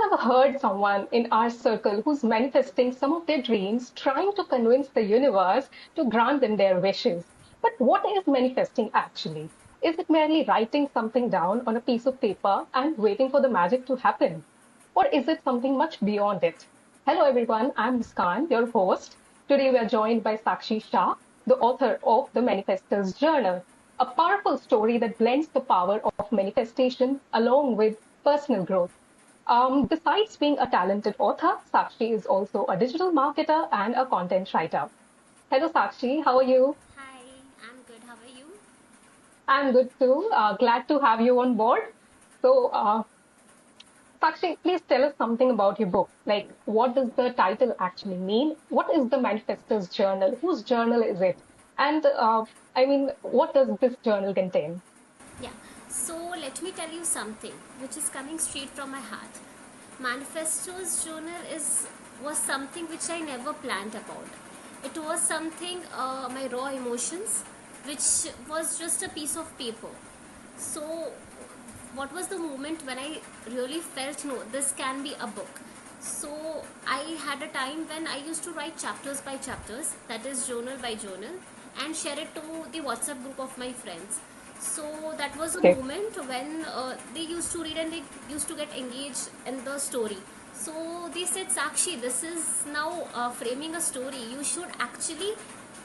ever heard someone in our circle who's manifesting some of their dreams, trying to convince the universe to grant them their wishes? But what is manifesting actually? Is it merely writing something down on a piece of paper and waiting for the magic to happen? Or is it something much beyond it? Hello, everyone. I'm Muskan, your host. Today, we are joined by Sakshi Shah, the author of The Manifestor's Journal, a powerful story that blends the power of manifestation along with personal growth. Besides being a talented author, Sakshi is also a digital marketer and a content writer. Hello, Sakshi. How are you? Hi, I'm good. How are you? I'm good too. Glad to have you on board. So, Sakshi, please tell us something about your book. Like, what does the title actually mean? What is the Manifestor's Journal? Whose journal is it? And what does this journal contain? Yeah. So let me tell you something which is coming straight from my heart. Manifesto's journal is was something which I never planned about. It was something my raw emotions, which was just a piece of paper. So what was the moment when I really felt no, this can be a book? So I had a time when I used to write chapters by chapters, that is journal by journal, and share it to the WhatsApp group of my friends. So that was a Okay. moment when they used to read and they used to get engaged in the story. So they said, Sakshi, this is now framing a story. You should actually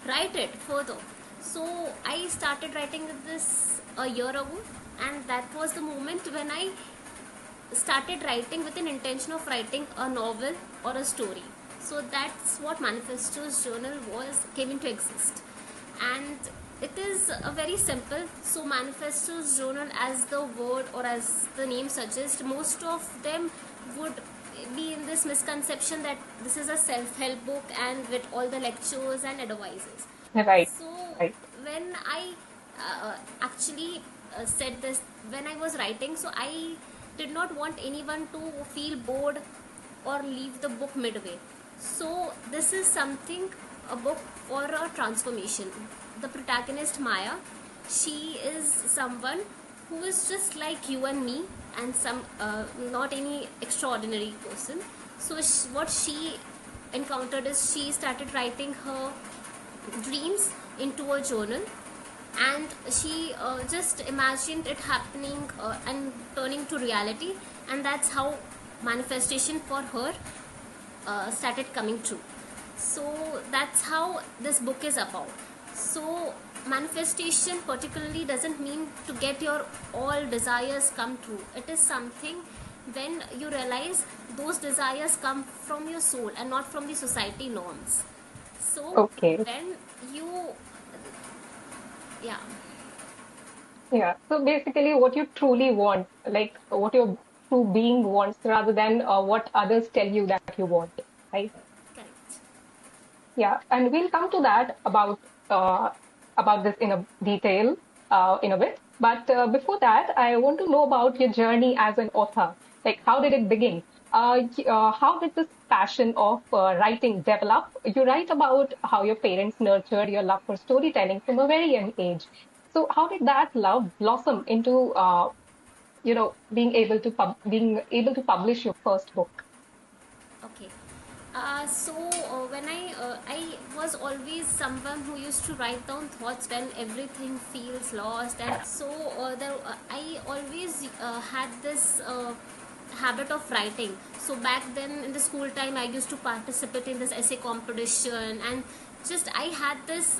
write it further. So I started writing this a year ago, and that was the moment when I started writing with an intention of writing a novel or a story. So that's what Manifesto's journal was came into exist, and it is a very simple. So Manifesto's journal, as the word or as the name suggests, most of them would be in this misconception that this is a self-help book and with all the lectures and advices. Right. So Right. when I actually said this when I was writing, so I did not want anyone to feel bored or leave the book midway. So this is something, a book for a transformation. The protagonist Maya, she is someone who is just like you and me, and some not any extraordinary person. So what she encountered is she started writing her dreams into a journal, and she just imagined it happening and turning to reality, and that's how manifestation for her started coming true. So that's how this book is about. So manifestation particularly doesn't mean to get your all desires come true. It is something when you realize those desires come from your soul and not from the society norms. So Okay. when you, yeah, Yeah. So basically, what you truly want, like what your true being wants, rather than what others tell you that you want, right? correct. Yeah. And we'll come to that uh, about this in a detail in a bit. But before that, I want to know about your journey as an author. Like, how did it begin? How did this passion of writing develop? You write about how your parents nurtured your love for storytelling from a very young age. So, how did that love blossom into being able to publish your first book? Okay. So when I was always someone who used to write down thoughts when everything feels lost, and so I always had this habit of writing. So back then in the school time, I used to participate in this essay competition, and just I had this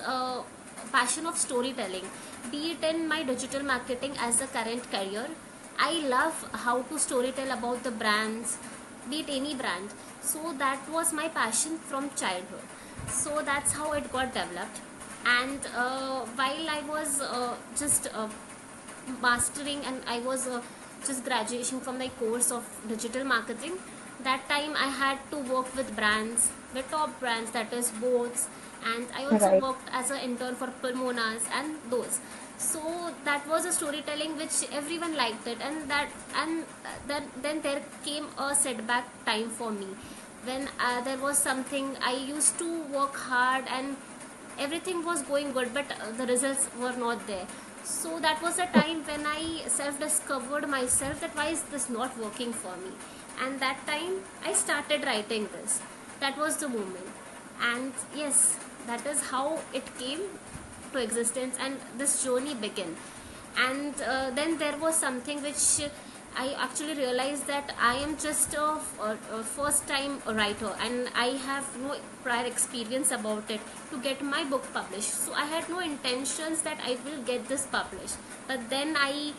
passion of storytelling, be it in my digital marketing as a current career. I love how to storytell about the brands, be it any brand. So that was my passion from childhood. So that's how it got developed. And while I was just mastering, and I was just graduation from my course of digital marketing, that time I had to work with brands, the top brands, that is boats, and I also Right. worked as an intern for Pulmonas and those. So that was a storytelling which everyone liked it, and then there came a setback time for me when there was something I used to work hard and everything was going good, but the results were not there. So that was a time when I self discovered myself that why is this not working for me, and that time I started writing this. That was the moment. And yes, that is how it came to existence, and this journey began. And then there was something which I actually realized that I am just a first time writer, and I have no prior experience about it to get my book published. So I had no intentions that I will get this published. But then I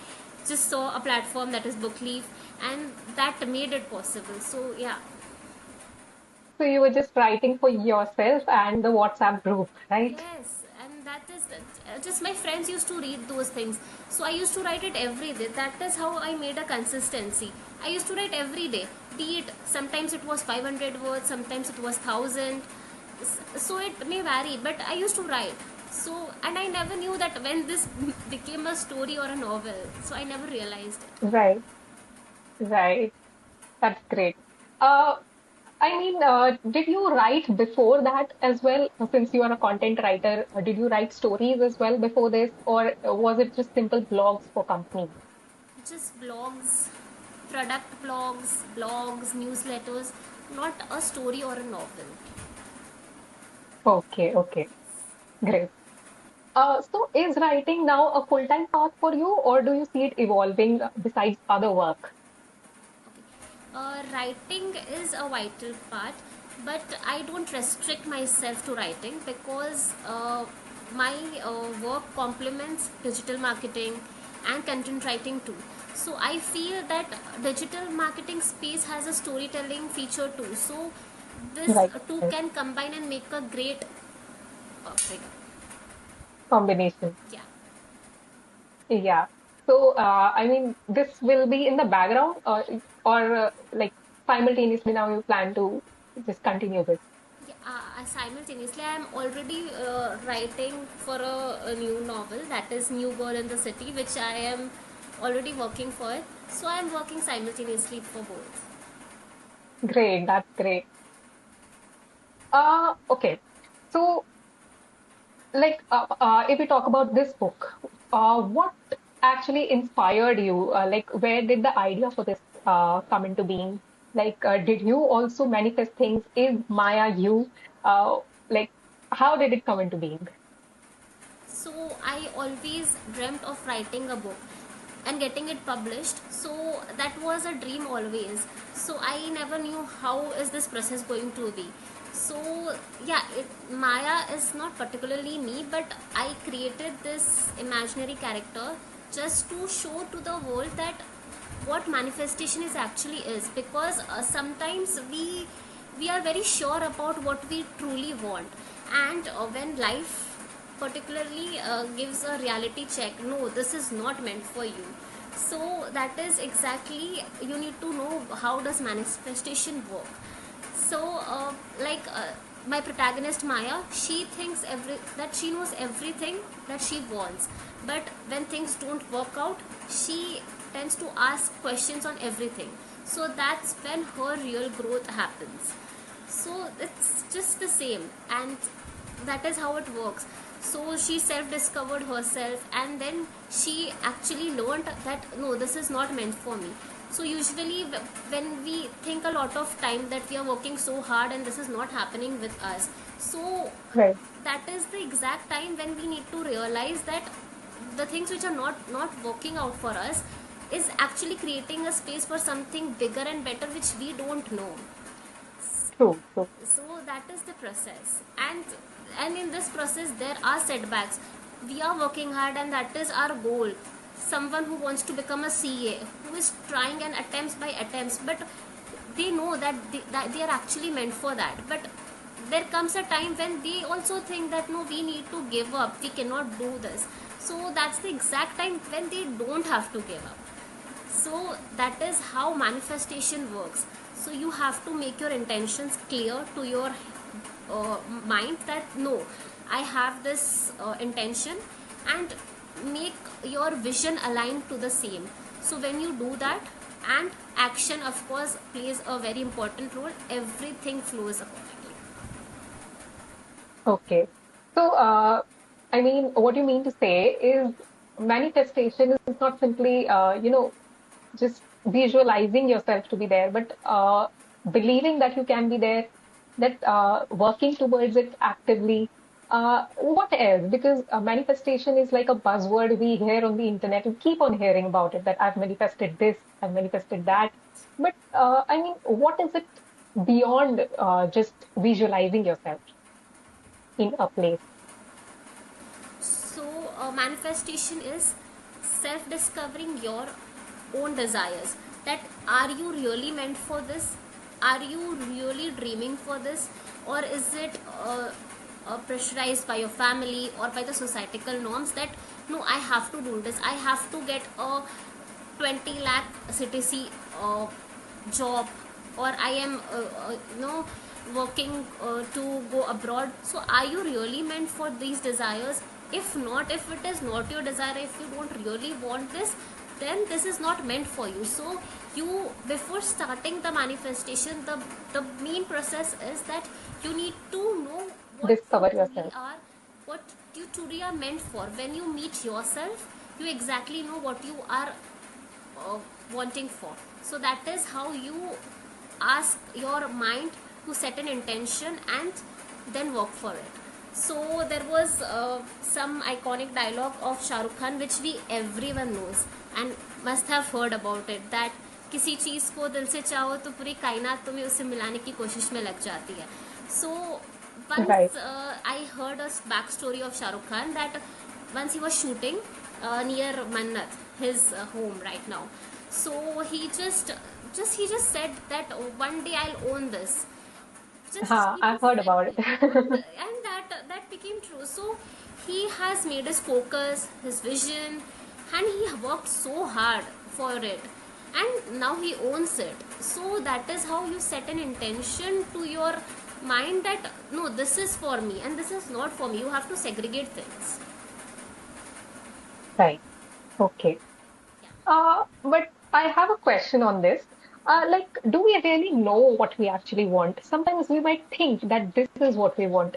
just saw a platform that is BookLeaf, and that made it possible. So yeah. So you were just writing for yourself and the WhatsApp group, right? Yes, and that is just my friends used to read those things. So I used to write it every day. That is how I made a consistency. I used to write every day. Be it sometimes it was 500 words, sometimes it was 1000. So it may vary, but I used to write. So, and I never knew that when this became a story or a novel. So I never realized it. Right, right. That's great. Uh, did you write before that as well? Since you are a content writer, did you write stories as well before this, or was it just simple blogs for companies? Just blogs, product blogs, newsletters, not a story or a novel. Okay, okay, great. So is writing now a full-time path for you, or do you see it evolving besides other work? Writing is a vital part, but I don't restrict myself to writing because my work complements digital marketing and content writing too. So I feel that digital marketing space has a storytelling feature too. So this Right, two right. can combine and make a great figure. Combination. Yeah. Yeah. So, this will be in the background, or like simultaneously now you plan to just continue this. Yeah, simultaneously, I am already writing for a new novel that is New Girl in the City, which I am already working for. So I am working simultaneously for both. Great, that's great. Okay. So, if we talk about this book, what actually inspired you? Like, where did the idea for this come into being? Like, did you also manifest things? Is Maya you? Like, how did it come into being? So I always dreamt of writing a book and getting it published. So that was a dream always. So I never knew how is this process going to be. So yeah, Maya is not particularly me, but I created this imaginary character just to show to the world that what manifestation is actually is, because sometimes we are very sure about what we truly want, and when life particularly gives a reality check, no, this is not meant for you. So that is exactly, you need to know how does manifestation work. So my protagonist Maya, she thinks that she knows everything that she wants, but when things don't work out, she tends to ask questions on everything. So that's when her real growth happens. So it's just the same, and that is how it works. So she self discovered herself, and then she actually learned that no, this is not meant for me. So usually when we think a lot of time that we are working so hard and this is not happening with us, so Right. that is the exact time when we need to realize that the things which are not working out for us is actually creating a space for something bigger and better which we don't know. True, true. So that is the process, and in this process there are setbacks. We are working hard, and that is our goal. Someone who wants to become a CA, who is trying and attempts by attempts, but they know that they are actually meant for that, but there comes a time when they also think that no, we need to give up, we cannot do this. So that's the exact time when they don't have to give up. So that is how manifestation works. So you have to make your intentions clear to your mind that no, I have this intention, and make your vision aligned to the same. So when you do that, and action of course plays a very important role, everything flows accordingly. Okay. So, what you mean to say is manifestation is not simply, just visualizing yourself to be there, but believing that you can be there, that working towards it actively. What else? Because manifestation is like a buzzword we hear on the internet. We keep on hearing about it, that I've manifested this, I've manifested that. But I mean, what is it beyond just visualizing yourself in a place? So, manifestation is self discovering your own desires. That are you really meant for this? Are you really dreaming for this? Or is it pressurized by your family or by the societal norms that no, I have to do this, I have to get a 20 lakh CTC job, or I am working to go abroad. So are you really meant for these desires? If not, if it is not your desire, if you don't really want this, then this is not meant for you. So you, before starting the manifestation, the main process is that you need to know what you Discover truly yourself. are, what you truly are meant for. When you meet yourself, you exactly know what you are uh, wanting for. So that is how you ask your mind to set an intention and then work for it. So there was some iconic dialogue of Shah Rukh Khan which we everyone knows and must have heard about it, that किसी चीज़ को दिल से चाहो तो पूरी कायनात तुम्हें उससे मिलाने की कोशिश में लग जाती है. So Right. once I heard a backstory of Shah Rukh Khan that once he was shooting near Mannat, his home right now. So he just said that one day I'll own this. Just he I've just heard said, about it. and that became true. So he has made his focus, his vision, and he worked so hard for it, and now he owns it. So that is how you set an intention to your mind that no, this is for me and this is not for me. You have to segregate things. Right. Okay. But I have a question on this. Like, do we really know what we actually want? Sometimes we might think that this is what we want,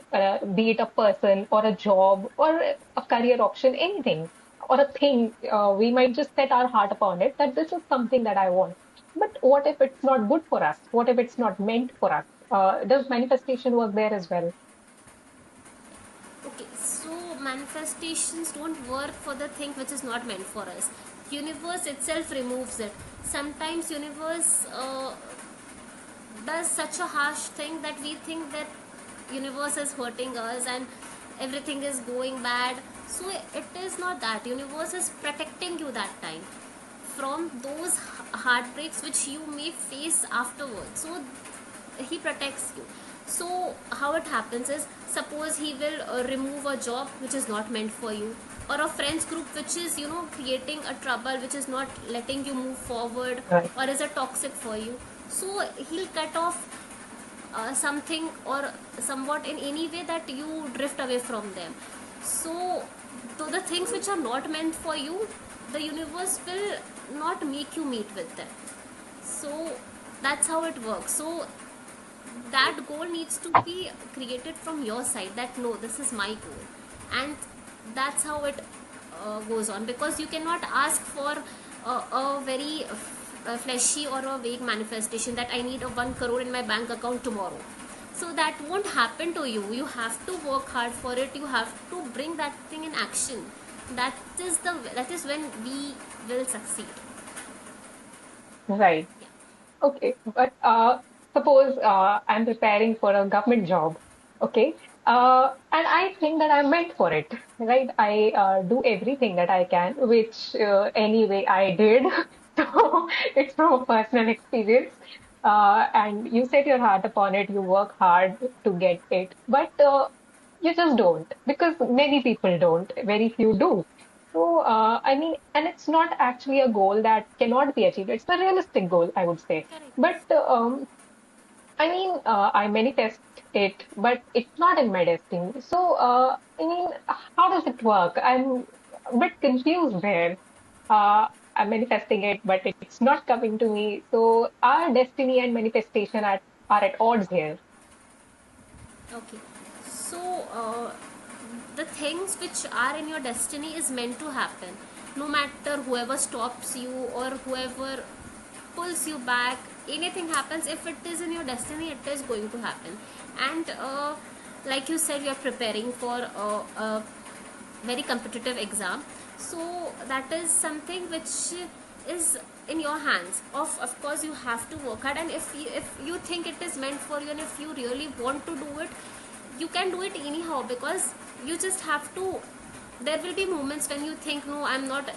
be it a person or a job or a career option, anything, or a thing. We might just set our heart upon it that this is something that I want. But what if it's not good for us? What if it's not meant for us? Does manifestation work there as well? Okay, so manifestations don't work for the thing which is not meant for us. Universe itself removes it. Sometimes universe does such a harsh thing that we think that universe is hurting us and everything is going bad. So it is not that. Universe is protecting you that time from those heartbreaks which you may face afterwards. So he protects you. So how it happens is, suppose he will remove a job which is not meant for you, or a friends group which is creating a trouble which is not letting you move forward, Right. or is a toxic for you. So he'll cut off something or somewhat in any way that you drift away from them. So the things which are not meant for you, the universe will not make you meet with them. So that's how it works. So that goal needs to be created from your side, that no, this is my goal, and that's how it goes on, because you cannot ask for a very fleshy or a vague manifestation that I need a 1 crore in my bank account tomorrow. So that won't happen to you. You have to work hard for it. You have to bring that thing in action. That is when we will succeed. Right. Yeah. Okay, but suppose I'm preparing for a government job, okay, and I think that I'm meant for it, right? I do everything that I can, which anyway I did. So it's from a personal experience. And you set your heart upon it, you work hard to get it, but you just don't, because many people don't, very few do. So, I mean, and it's not actually a goal that cannot be achieved. It's a realistic goal, I would say. Correct. But I mean, I manifest it, but it's not in my destiny. So, I mean, how does it work? I'm a bit confused there. I'm manifesting it, but it's not coming to me. So, our destiny and manifestation are at odds here. Okay. So, the things which are in your destiny is meant to happen. No matter whoever stops you or whoever pulls you back. Anything happens, if it is in your destiny, it is going to happen. And like you said, you are preparing for a very competitive exam, so that is something which is in your hands. Of course you have to work hard, and if you think it is meant for you, and if you really want to do it, you can do it anyhow, because you just have to. There will be moments when you think, no, I'm not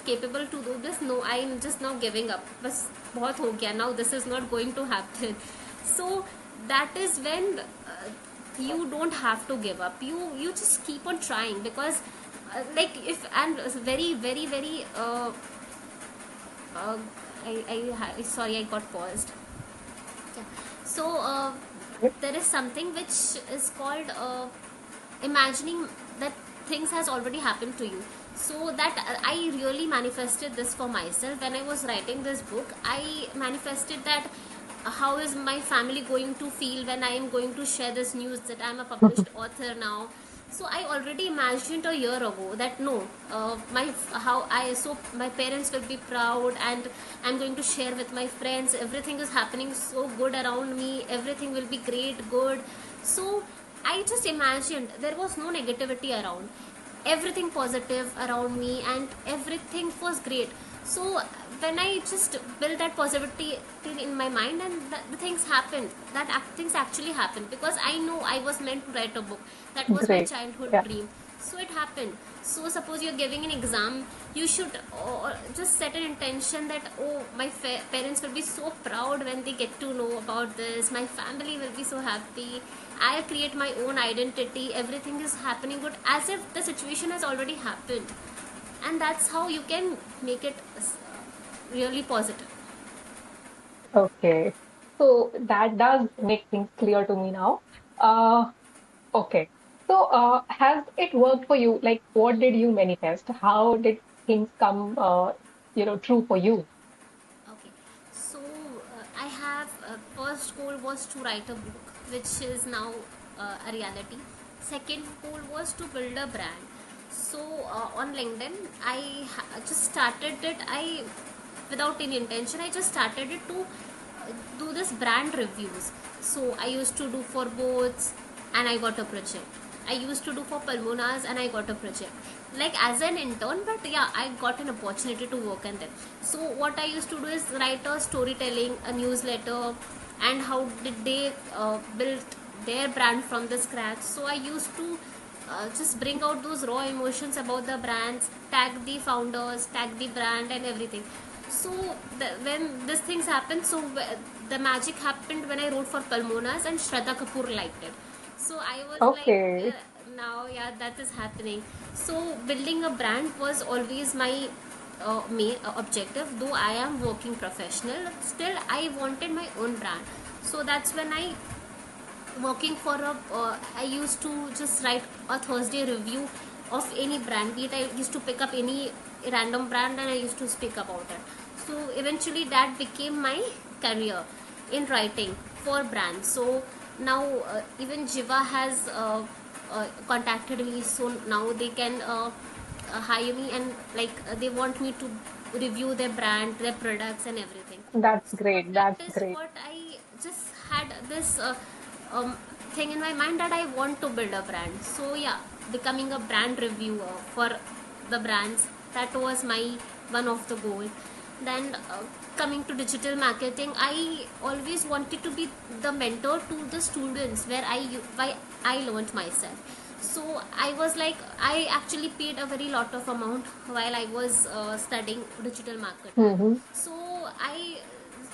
capable to do this, no, I'm just now giving up, bas bahut ho gaya, now this is not going to happen. So that is when you don't have to give up, you just keep on trying, because like if and very very very uh, sorry, I got paused. Yeah. So there is something which is called imagining that things has already happened to you. So that I really manifested this for myself when I was writing this book. I manifested that how is my family going to feel when I am going to share this news that I am a published author now. So I already imagined a year ago that no, my how I so my parents will be proud, and I'm going to share with my friends. Everything is happening so good around me. Everything will be great, good. So I just imagined there was no negativity around, everything positive around me, and everything was great. So when I just built that positivity in my mind, and the things happened, things actually happened, because I know I was meant to write a book. That was my Great. childhood Yeah. dream. So it happened. So suppose you're giving an exam, you should just set an intention that, oh, my parents will be so proud when they get to know about this, my family will be so happy, I create my own identity, everything is happening good, as if the situation has already happened. And that's how you can make it really positive. Okay. So that does make things clear to me now. Uh, okay. So has it worked for you? Like, what did you manifest? How did things come, true for you? Okay, so I have first goal was to write a book, which is now a reality. Second goal was to build a brand. So on LinkedIn, just started it. I without any intention, I just started it to do this brand reviews. So I used to do for boats, and I got a project. I used to do for Pulmonas, and I got a project. Like as an intern, but yeah, I got an opportunity to work in them. So what I used to do is write a storytelling, a newsletter, and how did they build their brand from the scratch. So I used to just bring out those raw emotions about the brands, tag the founders, tag the brand, and everything. So when these things happened, so the magic happened when I wrote for Palmonas, and Shraddha Kapoor liked it. So I was like, Okay. now, yeah, that is happening. So building a brand was always my main objective. Though I am working professional, still I wanted my own brand. So that's when I working for a I used to just write a Thursday review of any brand, be it I used to pick up any random brand, and I used to speak about it. So eventually that became my career in writing for brands. So now even Jiva has contacted me, so now they can hire me, and like they want me to review their brand, their products, and everything. That's So great. that That's is great. what I just had this um, thing in my mind that I want to build a brand. So yeah, becoming a brand reviewer for the brands, that was my one of the goal. Then coming to digital marketing, I always wanted to be the mentor to the students why I learned myself. So I was like, I actually paid a very lot of amount while I was studying digital marketing. Hmm. So I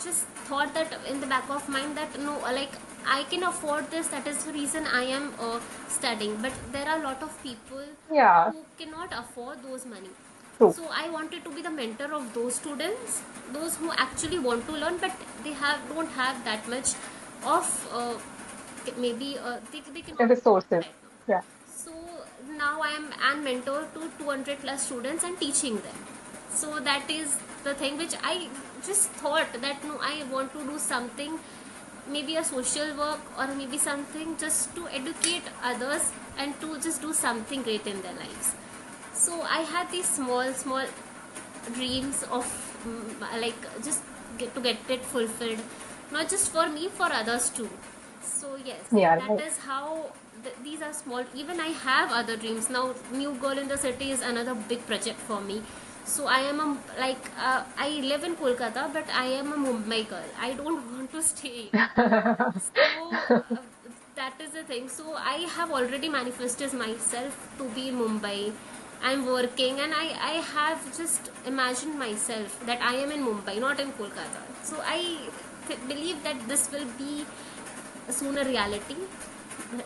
just thought that in the back of mind that no, like I can afford this, that is the reason I am studying. But there are a lot of people Yeah, who cannot afford those money. true. So I wanted to be the mentor of those students, those who actually want to learn, but don't have that much of maybe they cannot afford Resources. right now. Yeah. So now I am an mentor to 200 plus students and teaching them. So that is the thing which I just thought that no, I want to do something, maybe a social work or maybe something just to educate others and to just do something great in their lives. So I had these small dreams of like just get it fulfilled, not just for me, for others too. So yes, Yeah, that right. is how these are small. Even I have other dreams now. New Girl in the City is another big project for me. So I am a, like I live in Kolkata, but I am a Mumbai girl. I don't want to stay. So that is the thing. So I have already manifested myself to be in Mumbai. I'm working, and I have just imagined myself that I am in Mumbai, not in Kolkata. So I believe that this will be sooner reality,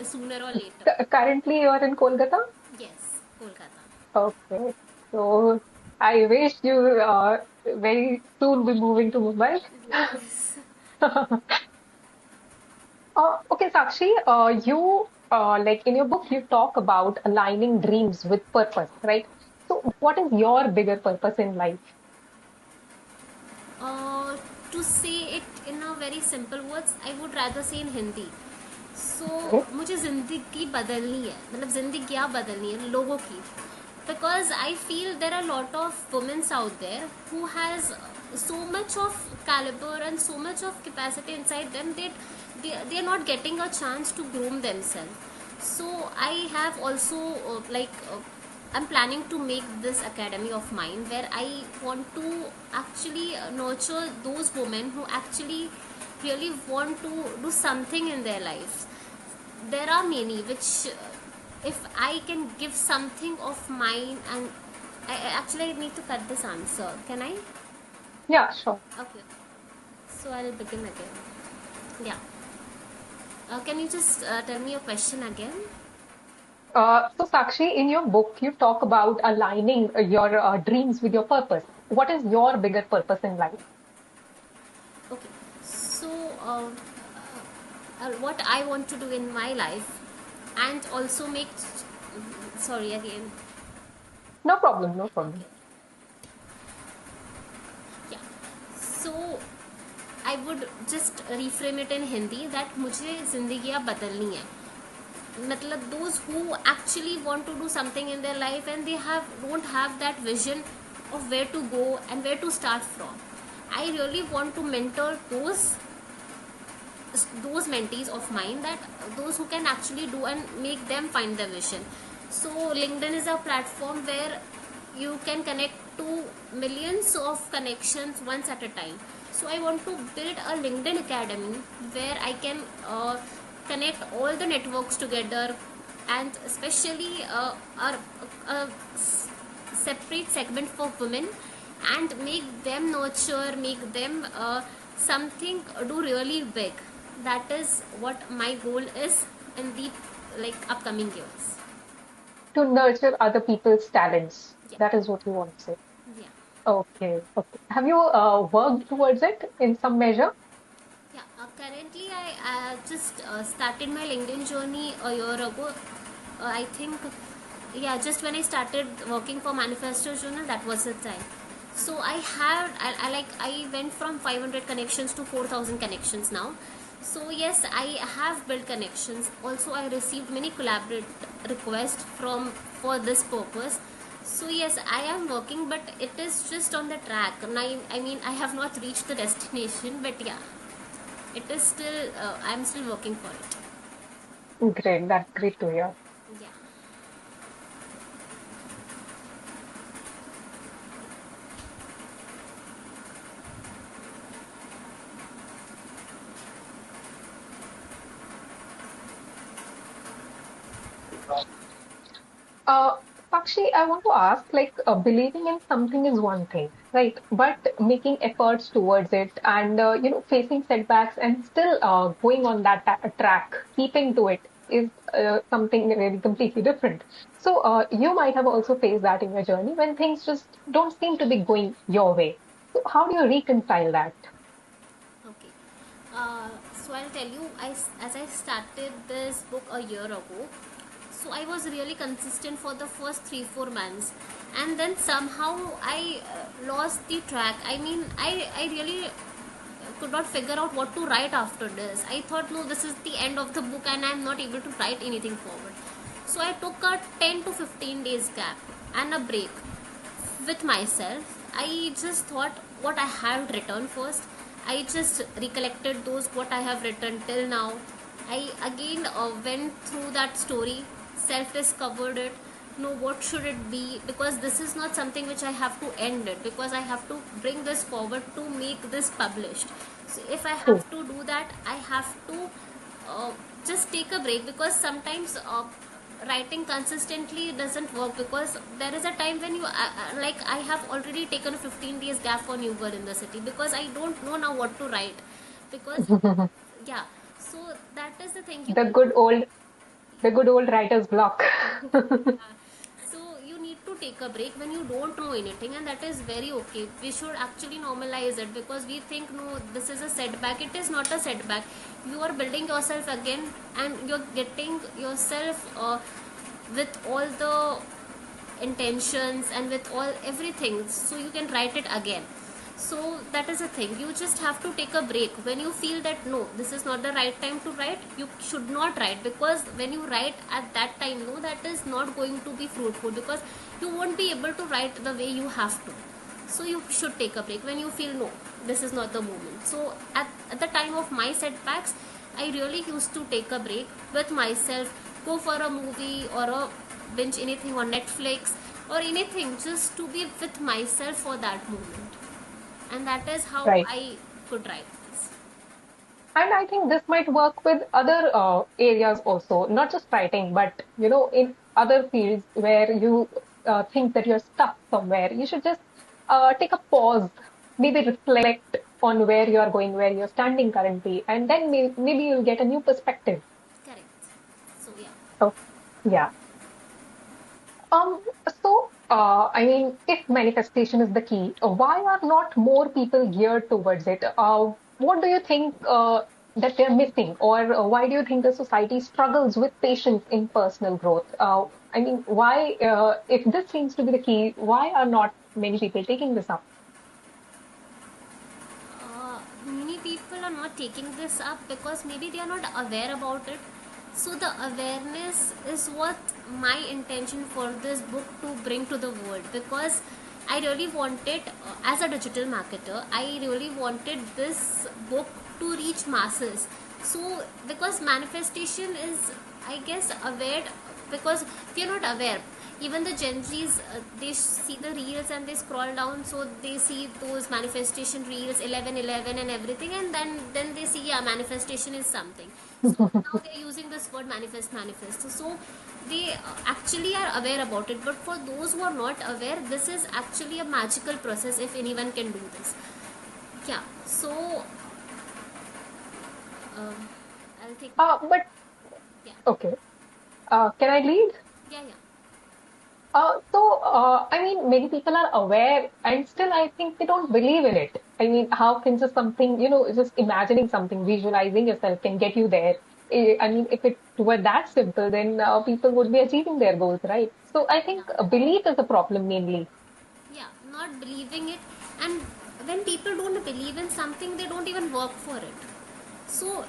sooner or later. Currently, you are in Kolkata? Yes, Kolkata. Okay. So I wish you very soon be moving to Mumbai. Yes. Okay, Sakshi, you like in your book, you talk about aligning dreams with purpose, right? So, what is your bigger purpose in life? uh, to say it in a very simple words, I would rather say in Hindi. So Okay. मुझे ज़िंदगी बदलनी है, मतलब ज़िंदगियाँ बदलनी है लोगों की. Because I feel there are a lot of women out there who has so much of caliber and so much of capacity inside them that they are not getting a chance to groom themselves. So I have also I'm planning to make this academy of mine where I want to actually nurture those women who actually really want to do something in their lives. There are many which, if I can give something of mine, and I need to cut this answer. Can I? Yeah, sure. Okay. So I'll begin again. Yeah. Can you just tell me your question again? So, Sakshi, in your book, you talk about aligning your dreams with your purpose. What is your bigger purpose in life? Okay. So, what I want to do in my life, and also make. Sorry again. No problem, no Okay. problem. Yeah. So I would just reframe it in Hindi that मुझे ज़िंदगियाँ बदलनी है. मतलब those who actually want to do something in their life and they don't have that vision of where to go and where to start from. I really want to mentor those mentees of mine, that those who can actually do and make them find their vision. So LinkedIn is a platform where you can connect to millions of connections once at a time. So I want to build a LinkedIn academy where I can connect all the networks together, and especially a separate segment for women, and make them nurture, make them something do really big. That is what my goal is in the upcoming years. To nurture other people's talents. Yeah. That is what you want to say. Yeah. Okay, okay. Have you worked towards it in some measure? Yeah, currently I just started my LinkedIn journey a year ago. I think, yeah, just when I started working for Manifestor journal, that was the time. So I went from 500 connections to 4,000 connections now. So yes, I have built connections. Also, I received many collaborate requests for this purpose. So yes, I am working, but it is just on the track. And I mean, I have not reached the destination, but yeah, it is still I'm still working for it. Great, that's great to hear. Yeah. Uh, Sakshi, I want to ask, believing in something is one thing, right? But making efforts towards it and, facing setbacks and still going on that track, keeping to it is something really completely different. So, you might have also faced that in your journey when things just don't seem to be going your way. So, how do you reconcile that? Okay. So I'll tell you, as I started this book a year ago, so I was really consistent for the first 3-4 months, and then somehow I lost the track. I mean, I really could not figure out what to write after this. I thought, no, this is the end of the book, and I'm not able to write anything forward. So I took a 10 to 15 days gap and a break with myself. I just thought what I had written first, I just recollected those what I have written till now. I again went through that story, self discovered it, know what should it be, because this is not something which I have to end it, because I have to bring this forward to make this published. So if I True. have to do that, I have to uh, just take a break, because sometimes writing consistently doesn't work, because there is a time when you like I have already taken a 15 days gap on Uber in the city, because I don't know now what to write, because yeah, so that is the thing, you The good old, the good old writer's block. so you need to take a break when you don't know anything, and that is very okay. We should actually normalize it, because we think no, this is a setback. It is not a setback. You are building yourself again, and you're getting yourself with all the intentions and with all everything, so you can write it again. So that is a thing, you just have to take a break when you feel that no, this is not the right time to write. You should not write, because when you write at that time, no, that is not going to be fruitful, because you won't be able to write the way you have to. So you should take a break when you feel no, this is not the moment. So at the time of my setbacks, I really used to take a break with myself, go for a movie or a binge anything on Netflix or anything, just to be with myself for that moment. And that is how Right. I could write this. And I think this might work with other areas also, not just writing, but in other fields where you think that you're stuck somewhere. You should just take a pause, maybe reflect on where you are going, where you're standing currently, and then maybe you'll get a new perspective. Correct. So yeah. So, yeah. Um, I mean, if manifestation is the key, why are not more people geared towards it? What do you think that they're missing, or why do you think the society struggles with patience in personal growth? I mean, why, if this seems to be the key, why are not many people taking this up? Many people are not taking this up because maybe they are not aware about it. So the awareness is what my intention for this book to bring to the world, because I really wanted, as a digital marketer, I really wanted this book to reach masses. So because manifestation is, I guess, aware, because if you're not aware, even the Gen Zs, they see the reels and they scroll down, so they see those manifestation reels, 1111 and everything, and then they see, yeah, manifestation is something. So now they're using this word manifest. So they actually are aware about it, but for those who are not aware, this is actually a magical process if anyone can do this. Yeah, so um, I'll take, But yeah, okay, can I lead? yeah. I mean, many people are aware and still I think they don't believe in it. I mean, how can just something, just imagining something, visualizing yourself can get you there? I mean, if it were that simple, then people would be achieving their goals, right? So I Yeah. think belief is the problem mainly. Yeah, not believing it. And when people don't believe in something, they don't even work for it. So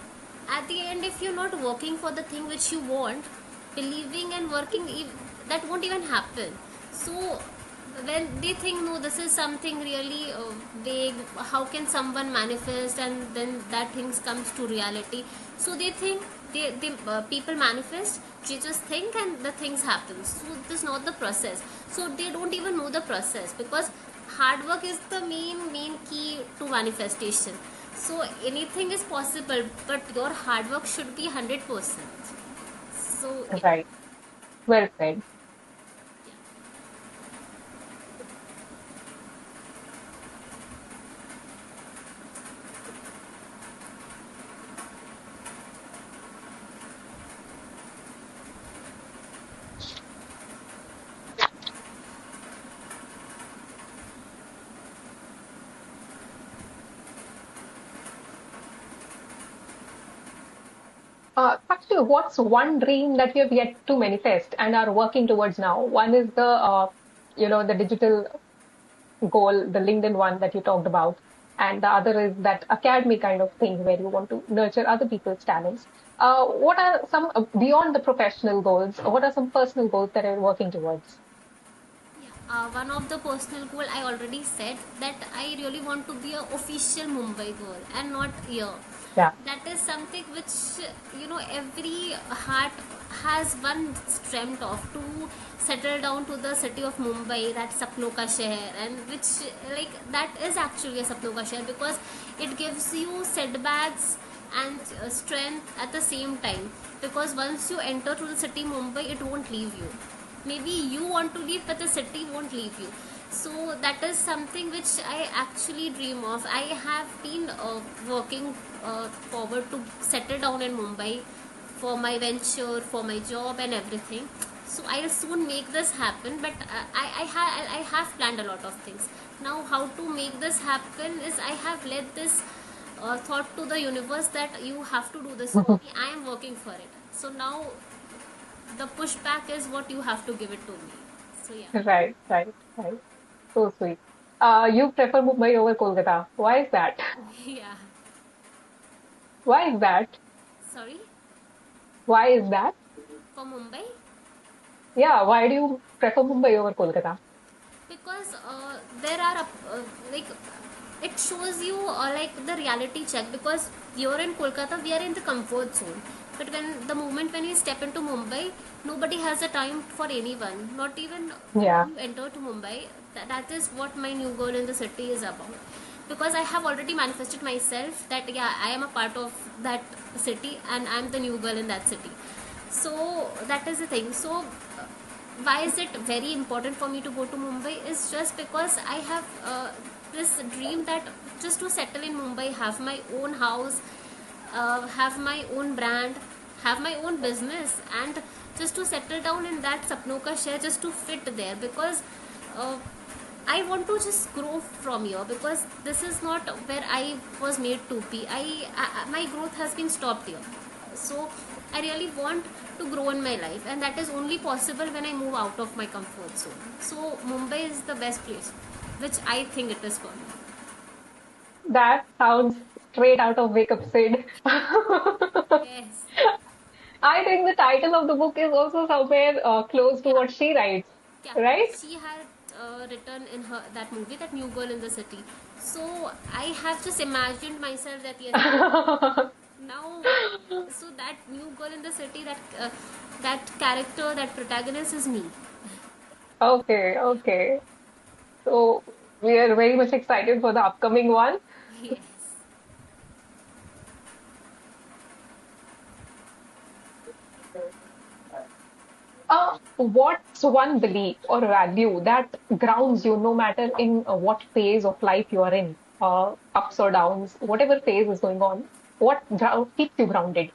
at the end, if you're not working for the thing which you want, believing and working, that won't even happen. So when they think no, this is something really vague, how can someone manifest and then that things comes to reality? So they think, they people manifest, they just think and the things happen. So this is not the process. So they don't even know the process, because hard work is the main key to manifestation. So anything is possible, but your hard work should be 100%. So yeah. Right. Well said. Actually, what's one dream that you have yet to manifest and are working towards now? One is the digital goal, the LinkedIn one that you talked about. And the other is that academy kind of thing where you want to nurture other people's talents. What are beyond the professional goals, what are some personal goals that you're working towards? One of the personal goal I already said that I really want to be a official Mumbai girl and not here. Yeah. That is something which every heart has one dreamt of, to settle down to the city of Mumbai, that Sapno ka Sheher, and which, like, that is actually a Sapno ka Sheher because it gives you setbacks and strength at the same time, because once you enter to the city Mumbai, it won't leave you. Maybe you want to leave, but the city won't leave you. So that is something which I actually dream of. I have been working forward to settle down in Mumbai for my venture, for my job and everything. So I'll soon make this happen, but I have planned a lot of things. Now how to make this happen is I have let this thought to the universe that you have to do this for me. I am working for it. So now the pushback is what you have to give it to me. So yeah. Right, right, right. So sweet. You prefer Mumbai over Kolkata. Why is that? Yeah. Why is that? Sorry. Why is that? For Mumbai, Yeah, why do you prefer Mumbai over Kolkata? because there are like, it shows you like the reality check, because you're in Kolkata, we are in the comfort zone, but when the moment when you step into Mumbai, nobody has a time for anyone, not even when Yeah. you enter to Mumbai. That is what my new goal in the city is about, because I have already manifested myself that yeah, I am a part of that city and I'm the new girl in that city. So that is the thing. So why is it very important for me to go to Mumbai is just because I have this dream that just to settle in Mumbai, have my own house, have my own brand, have my own business, and just to settle down in that Sapno ka Sheher, just to fit there, because uh, I want to just grow from here, because this is not where I was made to be. My growth has been stopped here. So I really want to grow in my life, and that is only possible when I move out of my comfort zone. So Mumbai is the best place, which I think it is for me. That sounds straight out of Wake Up Sid. I Yes. think the title of the book is also somewhere close to Yeah. what she writes, Yeah. right? She had written in her that movie, that New Girl in the City. So I have just imagined myself that yes, now, so that new girl in the city, that character, that protagonist is me. Okay, okay. So we are very much excited for the upcoming one. Yes. What's one belief or value that grounds you no matter in what phase of life you are in, ups or downs, whatever phase is going on, what keeps you grounded?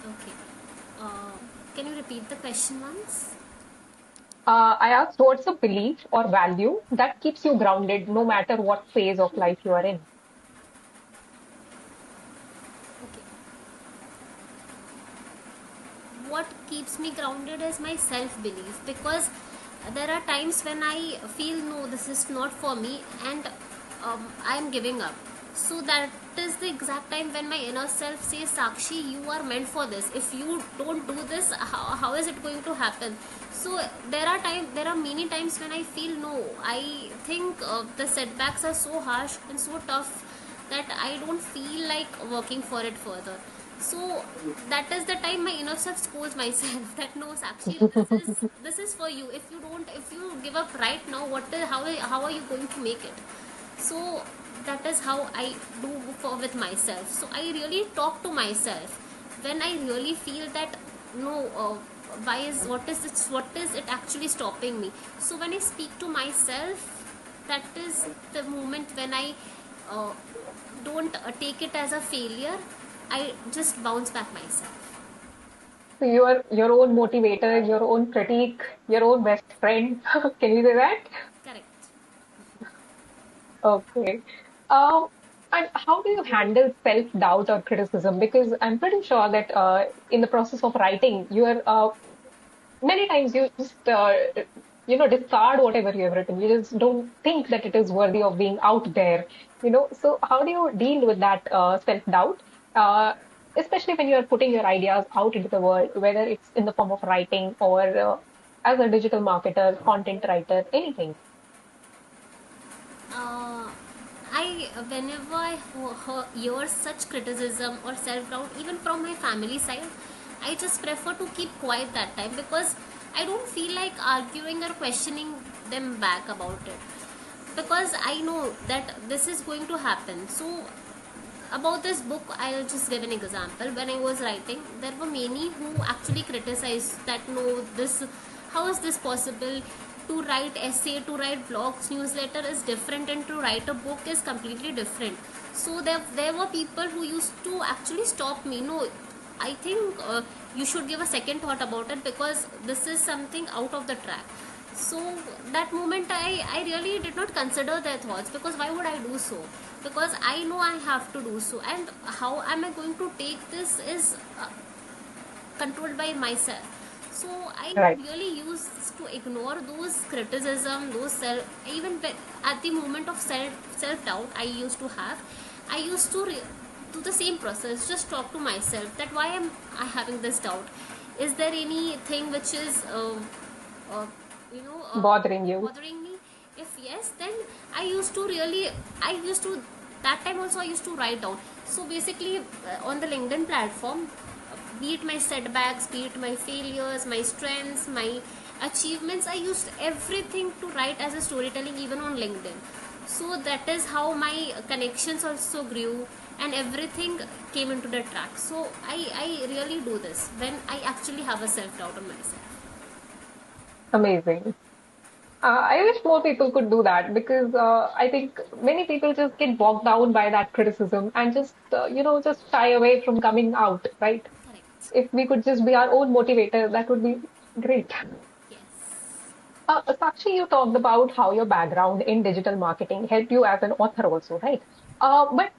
Okay. uh, can you repeat the question once? I asked what's a belief or value that keeps you grounded no matter what phase of life you are in? Okay. What keeps me grounded is my self belief, because there are times when I feel no, this is not for me, and I am giving up. So that is the exact time when my inner self says, Sakshi, you are meant for this. If you don't do this, how is it going to happen? So there are many times when I feel no, I think the setbacks are so harsh and so tough that I don't feel like working for it further. So that is the time my inner self scolds myself that no, Sakshi, this is for you. If you give up right now, how are you going to make it? So that is how I do for with myself. So I really talk to myself when I really feel that no, why is what is it actually stopping me. So when I speak to myself, that is the moment when I uh, don't take it as a failure. I just bounce back myself. So you are your own motivator, your own critique, your own best friend. Can you say that? Correct. Okay. Um, and how do you handle self-doubt or criticism? Because I'm pretty sure that in the process of writing, you are many times you just discard whatever you have written. You just don't think that it is worthy of being out there. So how do you deal with that self-doubt, uh, especially when you are putting your ideas out into the world, whether it's in the form of writing or as a digital marketer, content writer, anything? uh, whenever I hear such criticism or self doubt, even from my family side, I just prefer to keep quiet that time, because I don't feel like arguing or questioning them back about it, because I know that this is going to happen. So about this book, I'll just give an example. When I was writing, there were many who actually criticized that, no, this, how is this possible? To write essay, to write blogs, newsletter is different, and to write a book is completely different. So there were people who used to actually stop me. No, I think you should give a second thought about it, because this is something out of the track. So that moment, I really did not consider their thoughts, because why would I do so? Because I know I have to do so, and how am I going to take this is controlled by myself. So I Right. really used to ignore those criticism, those even at the moment of self doubt I used to have, I used to do the same process, just talk to myself that why am I having this doubt? Is there anything which is uh, you know uh, Bothering you. bothering me? If yes, then I used to really, I used to, that time also I used to write down. So basically, on the LinkedIn platform, be it my setbacks, be it my failures, my strengths, my achievements, I used everything to write as a storytelling, even on LinkedIn. So that is how my connections also grew, and everything came into the track. So I really do this when I actually have a self doubt on myself. Amazing. I wish more people could do that because I think many people just get bogged down by that criticism and just, just shy away from coming out, right? Correct. If we could just be our own motivator, that would be great. Yes. Sakshi, you talked about how your background in digital marketing helped you as an author also, right? But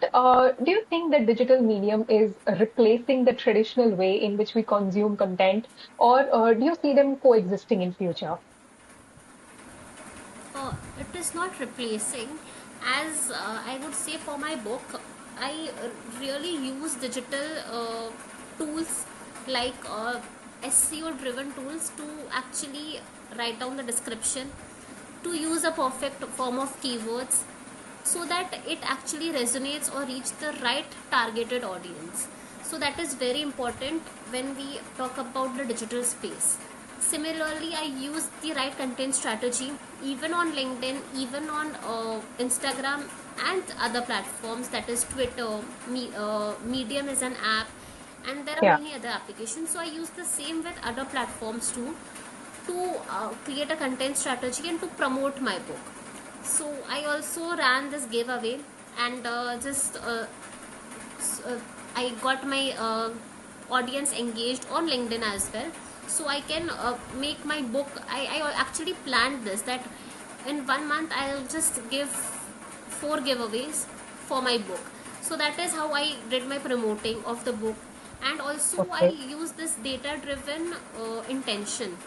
do you think that digital medium is replacing the traditional way in which we consume content, or do you see them coexisting in future? It is not replacing, as I would say, for my book I really use digital tools, like SEO driven tools, to actually write down the description, to use a perfect form of keywords, so that it actually resonates or reach the right targeted audience. So that is very important when we talk about the digital space. Similarly, I use the right content strategy even on LinkedIn, even on Instagram and other platforms, that is Twitter, Medium is an app, and there are Yeah. many other applications. So I use the same with other platforms too, to create a content strategy and to promote my book. So I also ran this giveaway, and just I got my audience engaged on LinkedIn as well. So I can make my book. I actually planned this, that in 1 month I'll just give 4 giveaways for my book. So that is how I did my promoting of the book. And also I Okay. use this data driven intention,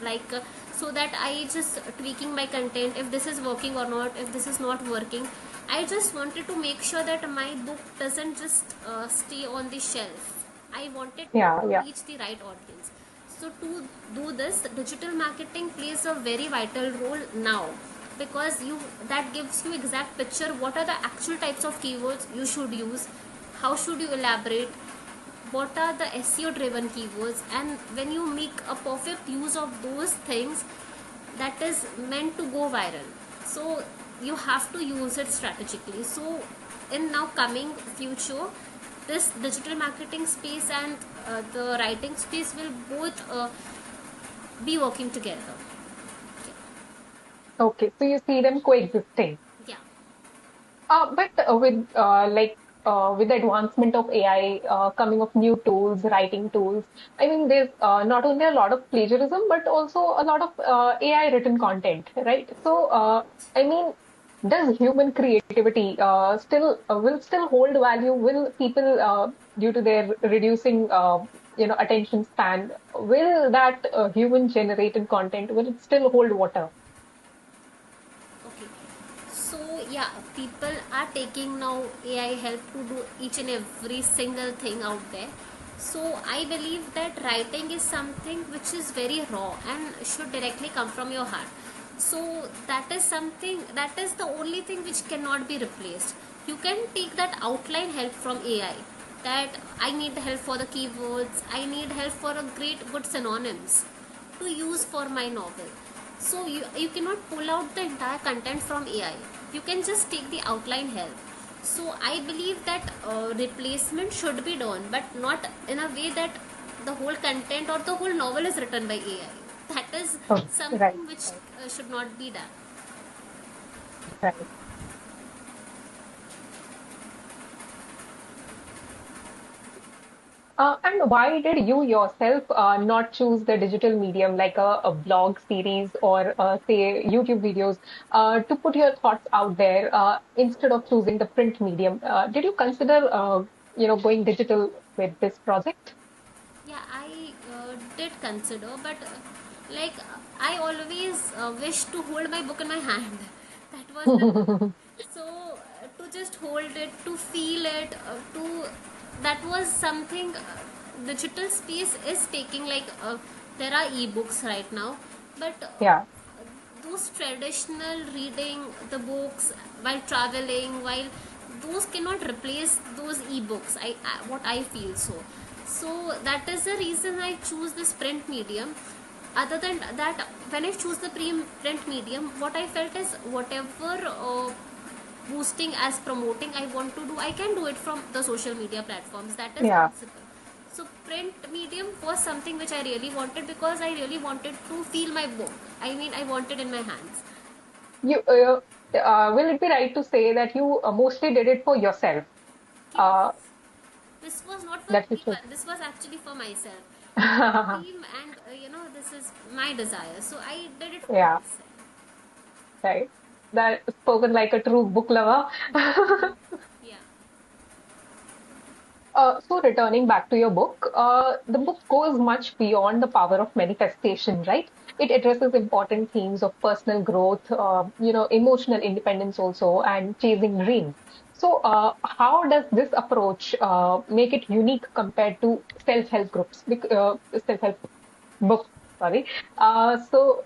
like so that I just tweaking my content, if this is working or not, if this is not working. I just wanted to make sure that my book doesn't just stay on the shelf. I wanted Yeah. to Yeah. reach the right audience. So to do this, digital marketing plays a very vital role now, because you, that gives you exact picture what are the actual types of keywords you should use, how should you elaborate, what are the SEO driven keywords, and when you make a perfect use of those things, that is meant to go viral. So you have to use it strategically. So in now coming future, this digital marketing space and the writing space will both be working together. Okay. So you see them coexisting. Yeah. But with the advancement of AI, coming of new tools, writing tools, I mean, there's not only a lot of plagiarism, but also a lot of AI written content, right? So, I mean, does human creativity still will still hold value? Will people, due to their reducing, attention span, will that human generated content will it still hold water? Okay. So yeah, people are taking now AI help to do each and every single thing out there. So I believe that writing is something which is very raw and should directly come from your heart. So that is something, that is the only thing which cannot be replaced. You can take that outline help from AI, that I need help for the keywords, I need help for a great good synonyms to use for my novel. So you cannot pull out the entire content from AI. You can just take the outline help. So I believe that replacement should be done, but not in a way that the whole content or the whole novel is written by AI. That is Oh, right, something which right, should not be done. right. And why did you yourself not choose the digital medium like a blog series or say YouTube videos to put your thoughts out there instead of choosing the print medium? Did you consider going digital with this project? Yeah, I did consider, but like I always wish to hold my book in my hand. That was the thing. So to just hold it, to feel it, to that was something. Digital space is taking, like there are ebooks right now, but Yeah, those traditional reading the books while traveling, while those cannot replace those ebooks. What I feel. So that is the reason I choose this print medium. Other than that, when I choose the print medium, what I felt is whatever boosting as promoting I want to do, I can do it from the social media platforms. That is yeah. possible. So print medium was something which I really wanted, because I really wanted to feel my book. I mean, I wanted in my hands. You will it be right to say that you mostly did it for yourself? Yes. Uh, This was not for that you chose. anyone. This was actually for myself. Dream, and this is my desire. So I did it for Yeah, myself. right. That spoken like a true book lover. Yeah. So returning back to your book, the book goes much beyond the power of manifestation, right? It addresses important themes of personal growth, emotional independence also, and chasing dreams. So, how does this approach make it unique compared to self-help groups, self-help books? Sorry. So,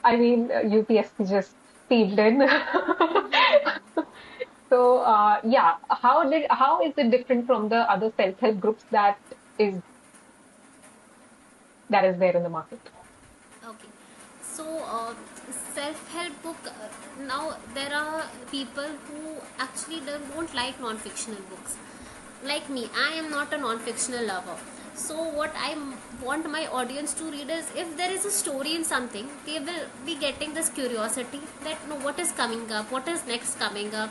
I mean, UPSC just steamed in. So, yeah, how is it different from the other self-help groups is that is there in the market? Okay. So, self-help book. Now there are people who actually don't like non-fictional books. Like me, I am not a non-fictional lover. So, what want my audience to read is, if there is a story in something, they will be getting this curiosity that no, what is coming up, what is next coming up,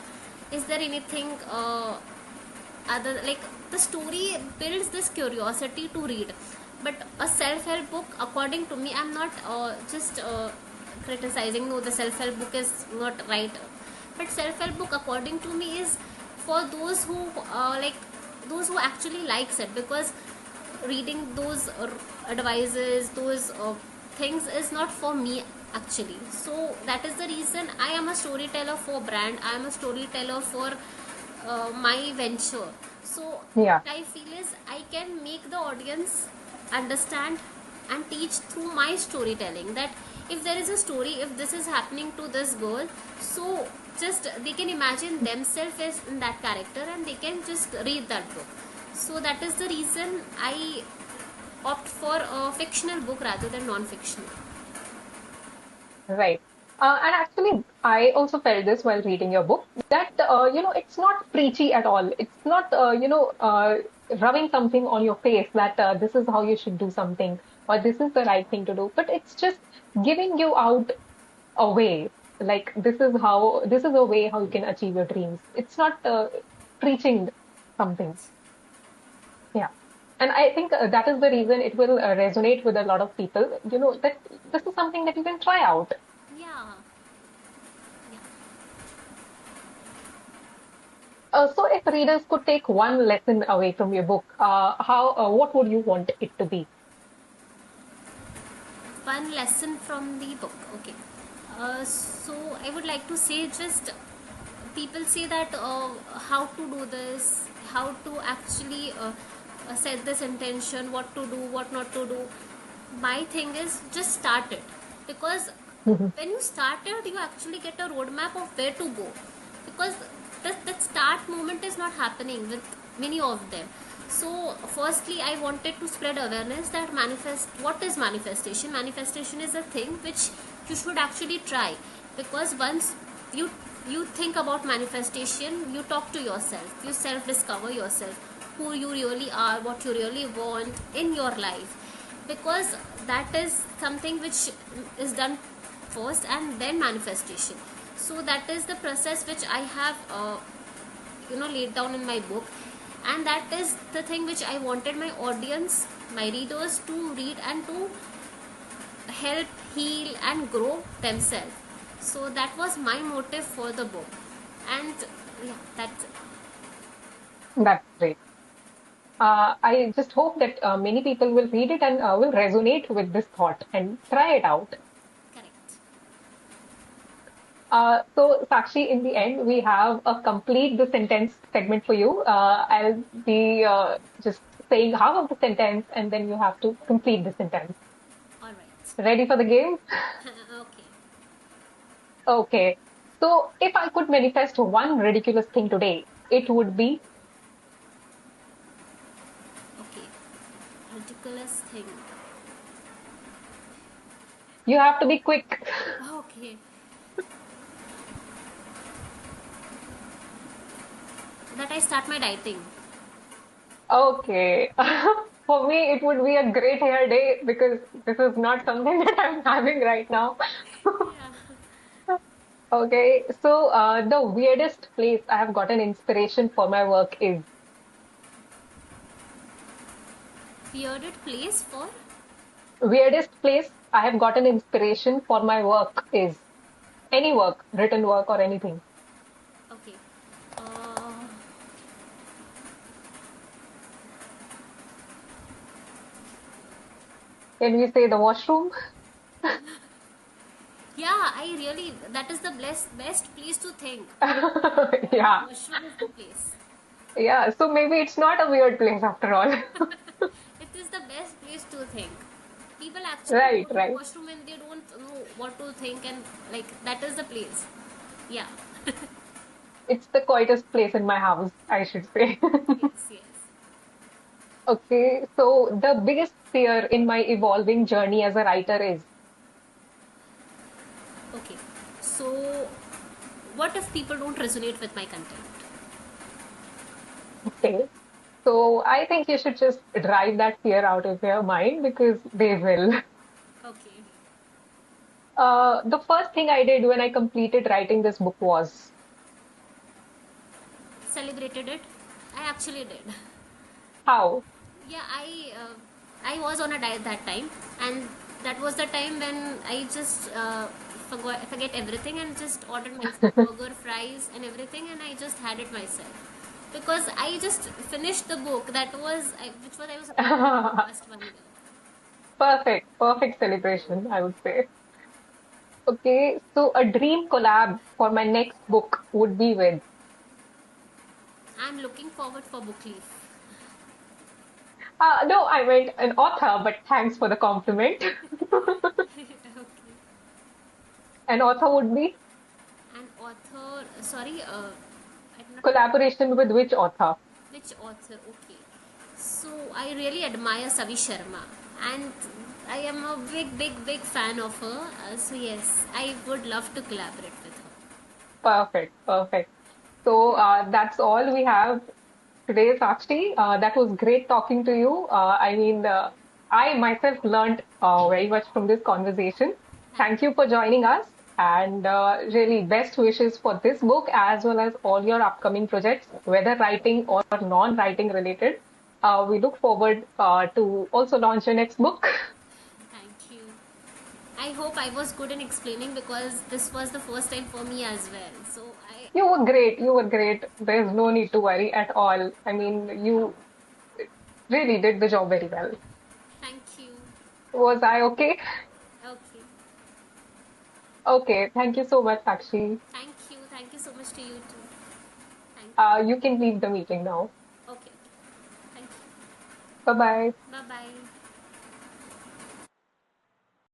is there anything other, like the story builds this curiosity to read. But a self-help book, according to me, I'm not just criticizing, no, the self-help book is not right, but self-help book according to me is for those who those who actually likes it, because reading those advices, those things is not for me actually. So that is the reason I am a storyteller for brand, I am a storyteller for my venture. So Yeah, what I feel is I can make the audience understand and teach through my storytelling, that if there is a story, if this is happening to this girl, so just they can imagine themselves as in that character, and they can just read that book. So that is the reason I opt for a fictional book rather than non-fictional. right. And actually, I also felt this while reading your book that it's not preachy at all. It's not rubbing something on your face that this is how you should do something or this is the right thing to do. But it's just giving you out a way, like this is a way how you can achieve your dreams. It's not preaching something. Yeah. And I think that is the reason it will resonate with a lot of people, that this is something that you can try out. Yeah, yeah. So if readers could take one lesson away from your book, what would you want it to be? One lesson from the book. Okay. So I would like to say, just people say that how to do this, how to actually set this intention, what to do, what not to do. My thing is just start it, because when you start it, you actually get a roadmap of where to go. Because that start moment is not happening with many of them. So, firstly, I wanted to spread awareness that what is manifestation? Manifestation is a thing which you should actually try, because once you you think about manifestation, you talk to yourself, you self discover yourself, who you really are, what you really want in your life, because that is something which is done first and then manifestation. So that is the process which I have laid down in my book, and that is the thing which I wanted my audience, my readers, to read and to help heal and grow themselves. So that was my motive for the book, and yeah, that's it. That's great. I just hope that many people will read it and will resonate with this thought and try it out. Correct. So, Sakshi, in the end, we have a complete the sentence segment for you. I'll be just saying half of the sentence, and then you have to complete the sentence. All right. Ready for the game? Okay. Okay. So, if I could manifest one ridiculous thing today, it would be Okay. Ridiculous thing. you have to be quick. Okay. That I start my dieting. Okay. For me, it would be a great hair day because this is not something that I'm having right now. Yeah. Okay. So, the weirdest place I have gotten inspiration for my work is Weirded place for. weirdest place I have gotten inspiration for my work is any work, written work or anything. Okay. Uh, Can we say the washroom? yeah, I really, that is the best place to think. Yeah. Washroom is the place. Yeah. So maybe it's not a weird place after all. It is the best place to think. People actually Right, go to right. washroom and they don't know what to think, and like that is the place. Yeah. It's the quietest place in my house, I should say. Yes, yes. Okay, so the biggest fear in my evolving journey as a writer is Okay. So, what if people don't resonate with my content? okay. So I think you should just drive that fear out of your mind because they will. Okay. The first thing I did when I completed writing this book was Celebrated it. I actually did. how? Yeah, I was on a diet that time, and that was the time when I just forget everything and just ordered myself burger, fries, and everything, and I just had it myself because I just finished the book which was I was supposed to read for last 1 year. Perfect, perfect celebration, I would say. Okay, so a dream collab for my next book would be with. I'm looking forward for BookLeaf. No, I meant an author, but thanks for the compliment. Okay. An author would be An author, sorry, I did not. collaboration with which author? Which author? Okay. So I really admire Savi Sharma, and I am a big fan of her. So yes, I would love to collaborate with her. Perfect, perfect. So that's all we have today, Sakshi. That was great talking to you. I myself learned very much from this conversation. Thank Thank you for joining us, and really best wishes for this book as well as all your upcoming projects, whether writing or non-writing related. We look forward to also launch your next book. thank you. I hope I was good in explaining because this was the first time for me as well. So I You were great. You were great. There's no need to worry at all. I mean, you really did the job very well. thank you. Was I okay? Okay. Okay. Thank you so much, Sakshi. Thank you. Thank you so much to you too. Thank You can leave the meeting now. you. Okay. Okay. Thank you. Bye bye. Bye bye.